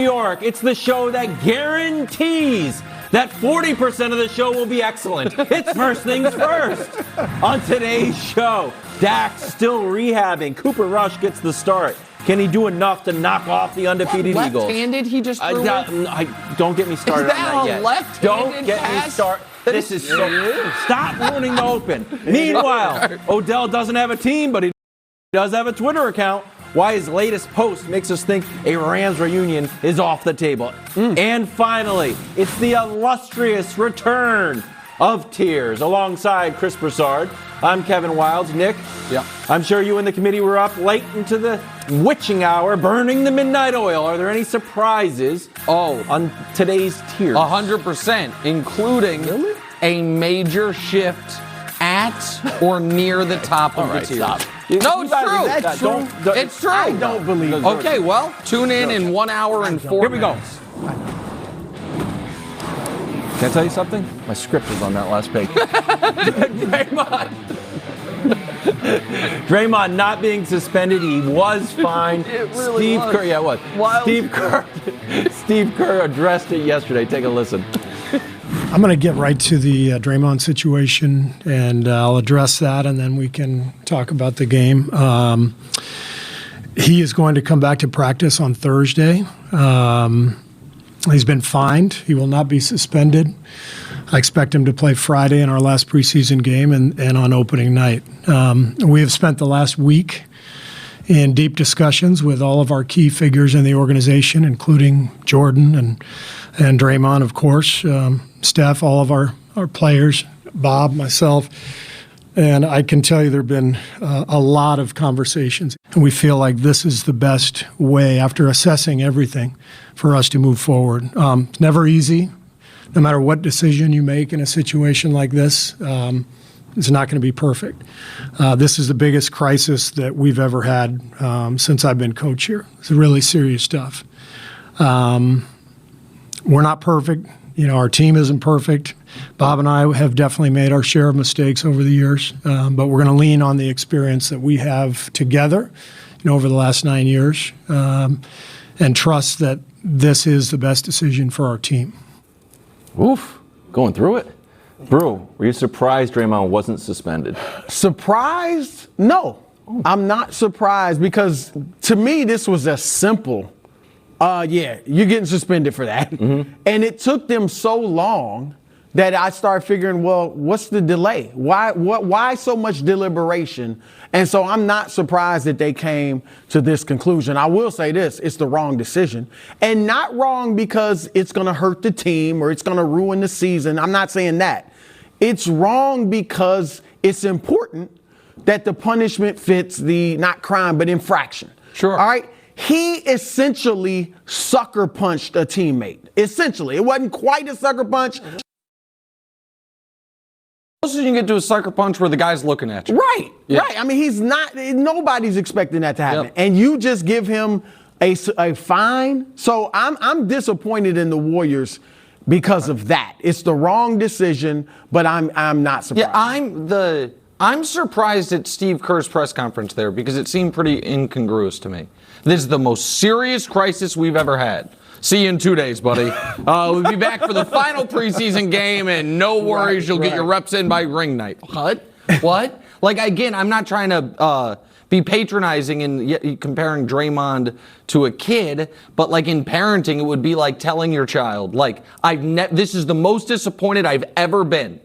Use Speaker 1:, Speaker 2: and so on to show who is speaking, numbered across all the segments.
Speaker 1: York. It's the show that guarantees that 40% of the show will be excellent. It's First Things First. On today's show, Dak still rehabbing. Cooper Rush gets the start. Can he do enough to knock off the undefeated Eagles?
Speaker 2: Left-handed he just threw
Speaker 1: don't get me started on that yet.
Speaker 2: Left-handed
Speaker 1: don't get
Speaker 2: pass?
Speaker 1: me started. This is so... Stop ruining the open. Meanwhile, Odell doesn't have a team, but he does have a Twitter account. Why his latest post makes us think a Rams reunion is off the table. And finally, it's the illustrious return of Tears alongside Chris Bussard. I'm Kevin Wildes. Nick, I'm sure you and the committee were up late into the witching hour burning the midnight oil. Are there any surprises on today's Tears?
Speaker 2: 100%, including a major shift at or near the top of the tier.
Speaker 1: Stop.
Speaker 2: No, it's true. It's true.
Speaker 1: I don't believe it.
Speaker 2: Okay, well, tune in 1 hour and 4
Speaker 1: Here we go.
Speaker 2: minutes.
Speaker 1: Can I tell you something? My script is on that last page. Draymond not being suspended. He was fine.
Speaker 2: It really was.
Speaker 1: Kerr, yeah, it was.
Speaker 2: Wild.
Speaker 1: Steve Kerr addressed it yesterday. Take a listen.
Speaker 3: I'm going to get right to the Draymond situation, and I'll address that, and then we can talk about the game. He is going to come back to practice on Thursday. He's been fined. He will not be suspended. I expect him to play Friday in our last preseason game and on opening night. We have spent the last week in deep discussions with all of our key figures in the organization, including Jordan and Draymond, of course, Steph, all of our players, Bob, myself. And I can tell you there have been a lot of conversations. And we feel like this is the best way, after assessing everything, for us to move forward. It's never easy. No matter what decision you make in a situation like this, it's not going to be perfect. This is the biggest crisis that we've ever had since I've been coach here. It's really serious stuff. We're not perfect. Our team isn't perfect. Bob and I have definitely made our share of mistakes over the years, but we're going to lean on the experience that we have together over the last 9 years and trust that this is the best decision for our team.
Speaker 1: Oof, going through it. Brew, were you surprised Draymond wasn't suspended?
Speaker 4: Surprised? No, I'm not surprised, because to me this was a simple, you're getting suspended for that. And it took them so long that I started figuring, well, what's the delay? Why so much deliberation? And so I'm not surprised that they came to this conclusion. I will say this, it's the wrong decision. And not wrong because it's going to hurt the team or it's going to ruin the season. I'm not saying that. It's wrong because it's important that the punishment fits the, not crime, but infraction.
Speaker 2: Sure.
Speaker 4: All right? He essentially sucker punched a teammate. Essentially. It wasn't quite a sucker punch.
Speaker 2: Closest you can get to a sucker punch where the guy's looking at you.
Speaker 4: Right, right. I mean, nobody's expecting that to happen.
Speaker 2: Yep.
Speaker 4: And you just give him a fine. So I'm disappointed in the Warriors because of that. It's the wrong decision, but I'm not surprised.
Speaker 2: Yeah, I'm surprised at Steve Kerr's press conference there because it seemed pretty incongruous to me. This is the most serious crisis we've ever had. See you in 2 days, buddy. We'll be back for the final preseason game, and no worries, you'll get your reps in by ring night. What? Like, again, I'm not trying to be patronizing and comparing Draymond to a kid, but like in parenting, it would be like telling your child, like, this is the most disappointed I've ever been.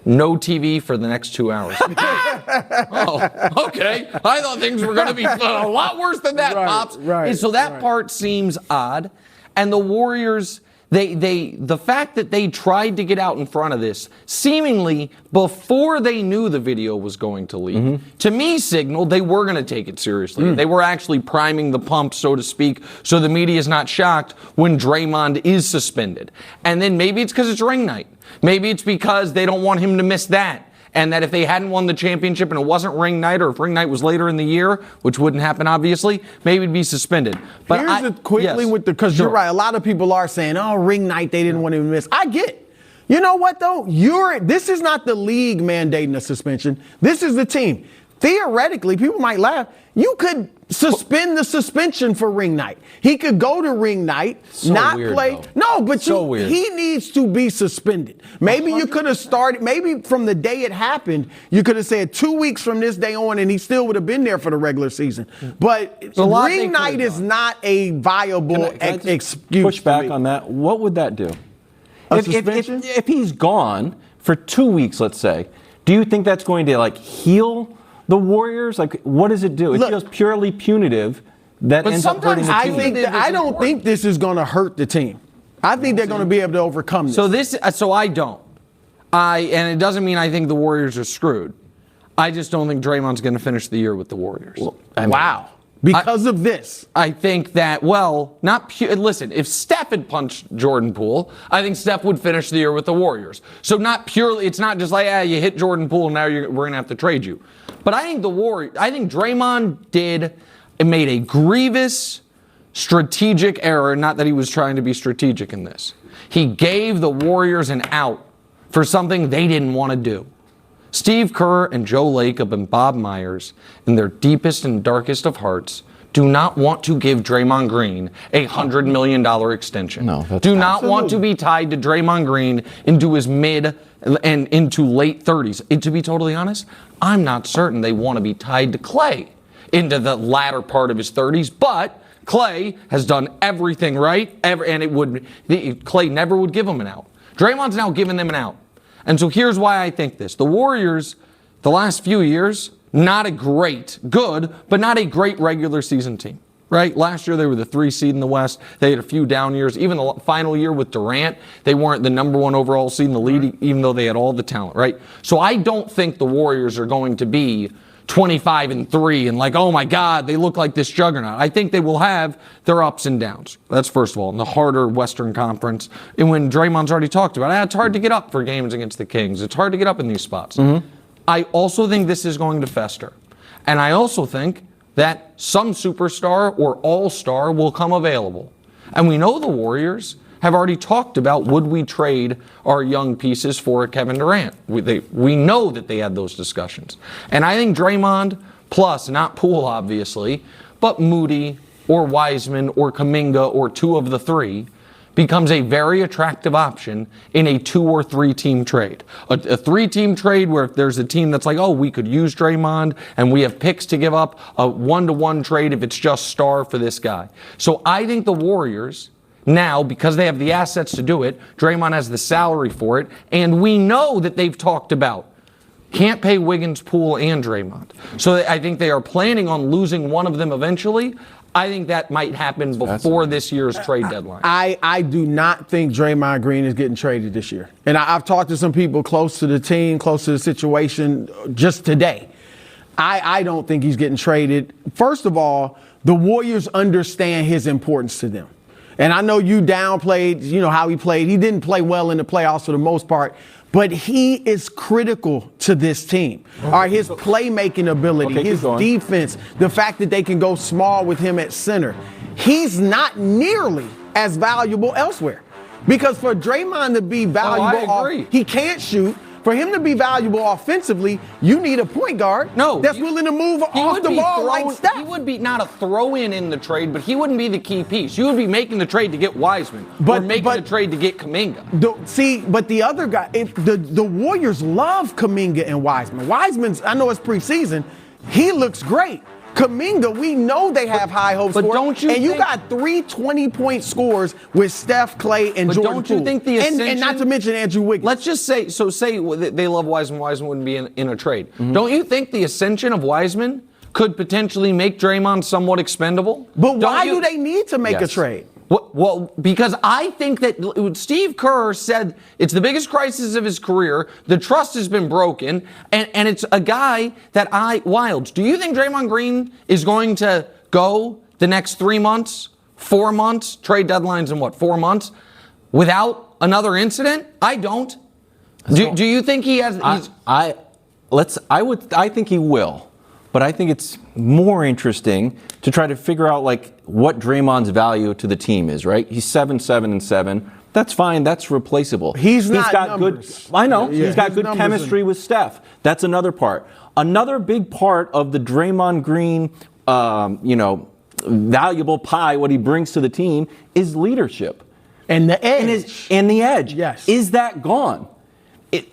Speaker 2: No TV for the next 2 hours. Oh, okay. I thought things were going to be a lot worse than that, Pops. And so that part seems odd. And the Warriors, the fact that they tried to get out in front of this, seemingly before they knew the video was going to leak, to me signaled they were going to take it seriously. They were actually priming the pump, so to speak, so the media is not shocked when Draymond is suspended. And then maybe it's because it's ring night. Maybe it's because they don't want him to miss that. And that if they hadn't won the championship and it wasn't ring night, or if ring night was later in the year, which wouldn't happen, obviously, maybe it'd be suspended. But
Speaker 4: here's it quickly because you're right. A lot of people are saying, oh, ring night, they didn't want him to miss. I get it. You know what, though? This is not the league mandating a suspension. This is the team. Theoretically, people might laugh. You could Suspend the suspension for ring night. He could go to ring night,
Speaker 1: So
Speaker 4: not
Speaker 1: weird,
Speaker 4: play.
Speaker 1: though.
Speaker 4: No, but
Speaker 1: So weird.
Speaker 4: he needs to be suspended. Maybe you could have started, maybe from the day it happened, you could have said 2 weeks from this day on, and he still would have been there for the regular season. But
Speaker 2: lot they
Speaker 4: ring
Speaker 2: could have
Speaker 4: night is
Speaker 2: done.
Speaker 4: not a viable
Speaker 1: Can I just
Speaker 4: excuse.
Speaker 1: push
Speaker 4: for
Speaker 1: back
Speaker 4: me.
Speaker 1: on that? What would that do?
Speaker 4: A
Speaker 1: If
Speaker 4: suspension?
Speaker 1: he's gone for 2 weeks, let's say, do you think that's going to like heal the Warriors? Like, what does it do? It
Speaker 4: Look-
Speaker 1: feels purely punitive. That
Speaker 2: But
Speaker 1: ends up hurting
Speaker 2: sometimes
Speaker 1: the
Speaker 4: I
Speaker 1: team.
Speaker 4: think
Speaker 2: Punitive
Speaker 4: that,
Speaker 2: is
Speaker 4: I don't
Speaker 2: important.
Speaker 4: think this is going to hurt the team. I think they're going to be able to overcome this.
Speaker 2: So I don't. And it doesn't mean I think the Warriors are screwed. I just don't think Draymond's going to finish the year with the Warriors.
Speaker 4: Wow. Because of this.
Speaker 2: I think that, listen, if Steph had punched Jordan Poole, I think Steph would finish the year with the Warriors. So not purely, it's not just like, you hit Jordan Poole, now we're going to have to trade you. But I think Draymond made a grievous strategic error, not that he was trying to be strategic in this. He gave the Warriors an out for something they didn't want to do. Steve Kerr and Joe Lacob and Bob Myers, in their deepest and darkest of hearts, do not want to give Draymond Green a $100 million extension.
Speaker 1: No, that's
Speaker 2: do not want to be tied to Draymond Green into his mid and into late 30s. And to be totally honest, I'm not certain they want to be tied to Clay into the latter part of his 30s, but Clay has done everything right, and Clay never would give him an out. Draymond's now giving them an out. And so here's why I think this. The Warriors, the last few years, not a great, good, but not a great regular season team, right? Last year they were the 3 seed in the West. They had a few down years. Even the final year with Durant, they weren't the number 1 overall seed in the league, even though they had all the talent, right? So I don't think the Warriors are going to be 25-3 and like, oh my God, they look like this juggernaut. I think they will have their ups and downs. That's first of all, in the harder Western Conference. And when Draymond's already talked about it, it's hard to get up for games against the Kings. It's hard to get up in these spots. I also think this is going to fester. And I also think that some superstar or all-star will come available. And we know the Warriors have already talked about, would we trade our young pieces for a Kevin Durant? We know that they had those discussions. And I think Draymond, plus, not Poole obviously, but Moody or Wiseman or Kuminga or 2 of the 3, becomes a very attractive option in a 2 or 3 team trade. A 3-team trade where if there's a team that's like, oh, we could use Draymond and we have picks to give up, a 1-to-1 trade if it's just star for this guy. So I think the Warriors, now, because they have the assets to do it, Draymond has the salary for it, and we know that they've talked about can't pay Wiggins, Poole, and Draymond. So I think they are planning on losing one of them eventually. I think that might happen before this year's trade deadline.
Speaker 4: I do not think Draymond Green is getting traded this year. And I've talked to some people close to the team, close to the situation just today. I don't think he's getting traded. First of all, the Warriors understand his importance to them. And I know you downplayed, how he played. He didn't play well in the playoffs for the most part, but he is critical to this team. All right, his playmaking ability, his defense, the fact that they can go small with him at center. He's not nearly as valuable elsewhere. Because for Draymond to be valuable,
Speaker 2: I agree.
Speaker 4: he can't shoot. For him to be valuable offensively, you need a point guard that's willing to move off the ball like Steph.
Speaker 2: He would be not a throw-in in the trade, but he wouldn't be the key piece. You would be making the trade to get Wiseman or making the trade to get Kuminga.
Speaker 4: But the other guy, the Warriors love Kuminga and Wiseman. Wiseman's, I know it's preseason, he looks great. Kuminga, we know they have high hopes for.
Speaker 2: Don't you?
Speaker 4: And you got 3 20-point scores with Steph, Clay, and Jordan
Speaker 2: don't you
Speaker 4: Poole.
Speaker 2: think the ascension,
Speaker 4: and not to mention Andrew Wiggins.
Speaker 2: Let's just say they love Wiseman. Wiseman wouldn't be in a trade. Don't you think the ascension of Wiseman could potentially make Draymond somewhat expendable?
Speaker 4: But why do they need to make a trade?
Speaker 2: Well, because I think that Steve Kerr said it's the biggest crisis of his career. The trust has been broken, and it's a guy that Wilds. Do you think Draymond Green is going to go the next 3 months, 4 months, trade deadlines in 4 months, without another incident? I don't. Do you think he has?
Speaker 1: I think he will. But I think it's more interesting to try to figure out what Draymond's value to the team is, right? He's 7-7-7. That's fine. That's replaceable.
Speaker 4: He's got
Speaker 1: numbers. Good. I know.
Speaker 4: Yeah,
Speaker 1: he's got good chemistry with Steph. That's another part. Another big part of the Draymond Green valuable pie, what he brings to the team, is leadership.
Speaker 4: And the edge.
Speaker 1: And the edge.
Speaker 4: Yes.
Speaker 1: Is that gone?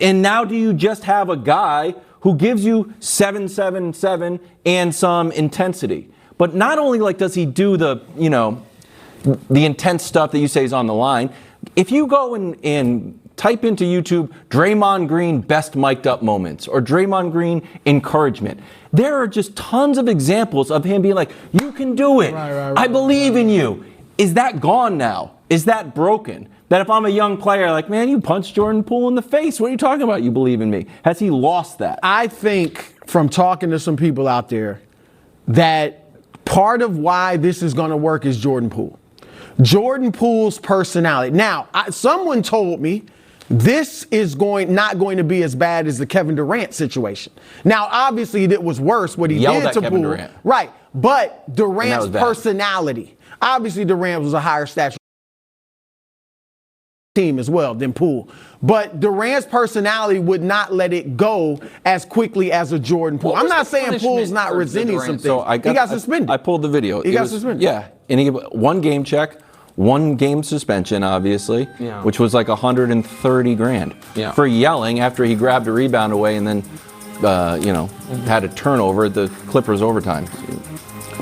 Speaker 1: And now do you just have a guy who gives you 7-7-7 and some intensity? But not only does he do the intense stuff that you say is on the line, if you go and type into YouTube Draymond Green best mic'd up moments or Draymond Green encouragement, there are just tons of examples of him being like, you can do it. I believe in you. Is that gone now? Is that broken? That if I'm a young player, like, man, you punched Jordan Poole in the face. What are you talking about? You believe in me. Has he lost that?
Speaker 4: I think from talking to some people out there that part of why this is going to work is Jordan Poole. Jordan Poole's personality. Now, someone told me this is not going to be as bad as the Kevin Durant situation. Now, obviously, it was worse what he did to
Speaker 1: Kevin
Speaker 4: Poole.
Speaker 1: Durant.
Speaker 4: Right. But Durant's personality. Obviously, Durant was a higher stature team as well than Poole. But Durant's personality would not let it go as quickly as a Jordan Poole. I'm not saying Poole's not resenting something.
Speaker 1: So
Speaker 4: he got suspended.
Speaker 1: I pulled the video.
Speaker 4: He got suspended.
Speaker 1: Yeah. And he one game check, 1 game suspension, obviously, which was like $130,000 for yelling after he grabbed a rebound away and then, had a turnover at the Clippers overtime.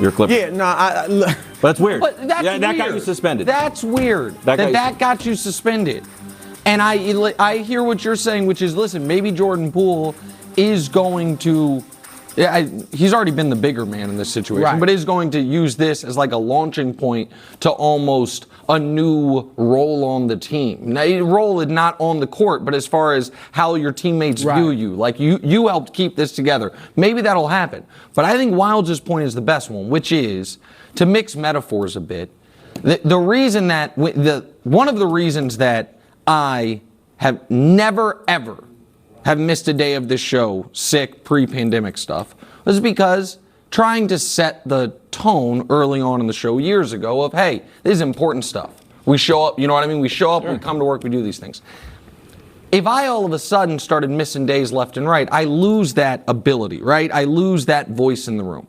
Speaker 1: Your Clippers.
Speaker 4: Yeah, no,
Speaker 1: but that's weird.
Speaker 2: But that's
Speaker 1: that
Speaker 2: weird.
Speaker 1: got you suspended.
Speaker 2: That's weird. That got you suspended. And I hear what you're saying, which is, listen, maybe Jordan Poole is going to. He's already been the bigger man in this situation, but is going to use this as like a launching point to almost a new role on the team. Now, role is not on the court, but as far as how your teammates view you, like you helped keep this together. Maybe that'll happen. But I think Wilds' point is the best one, which is to mix metaphors a bit. The reason that one of the reasons that I have never ever have missed a day of this show, sick, pre-pandemic stuff, was because trying to set the tone early on in the show years ago of, hey, this is important stuff. We show up, you know what I mean? We show up, we come to work, we do these things. If I all of a sudden started missing days left and right, I lose that ability, right? I lose that voice in the room.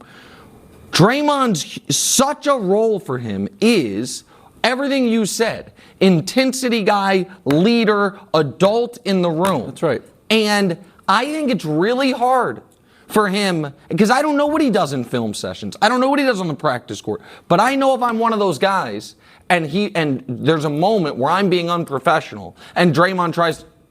Speaker 2: Draymond's such a role for him is everything you said. Intensity guy, leader, adult in the room.
Speaker 1: That's right.
Speaker 2: And I think it's really hard for him, because I don't know what he does in film sessions. I don't know what he does on the practice court. But I know if I'm one of those guys and there's a moment where I'm being unprofessional and Draymond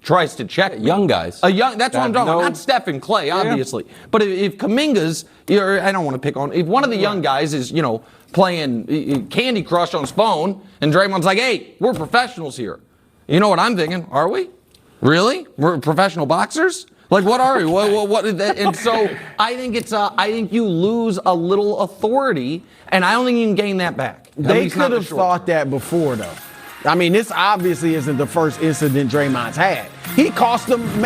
Speaker 2: tries to check me.
Speaker 1: Young guys.
Speaker 2: That's what I'm talking about. Not Steph and Clay, obviously. But if Kuminga's, I don't want to pick on, if one of the young guys is, playing Candy Crush on his phone and Draymond's like, hey, we're professionals here. You know what I'm thinking? Are we? Really? We're professional boxers? Like, what are we? What? And so I think you lose a little authority, and I don't think you can gain that back.
Speaker 4: They could have thought that before, though. I mean, this obviously isn't the first incident Draymond's had. May have cost him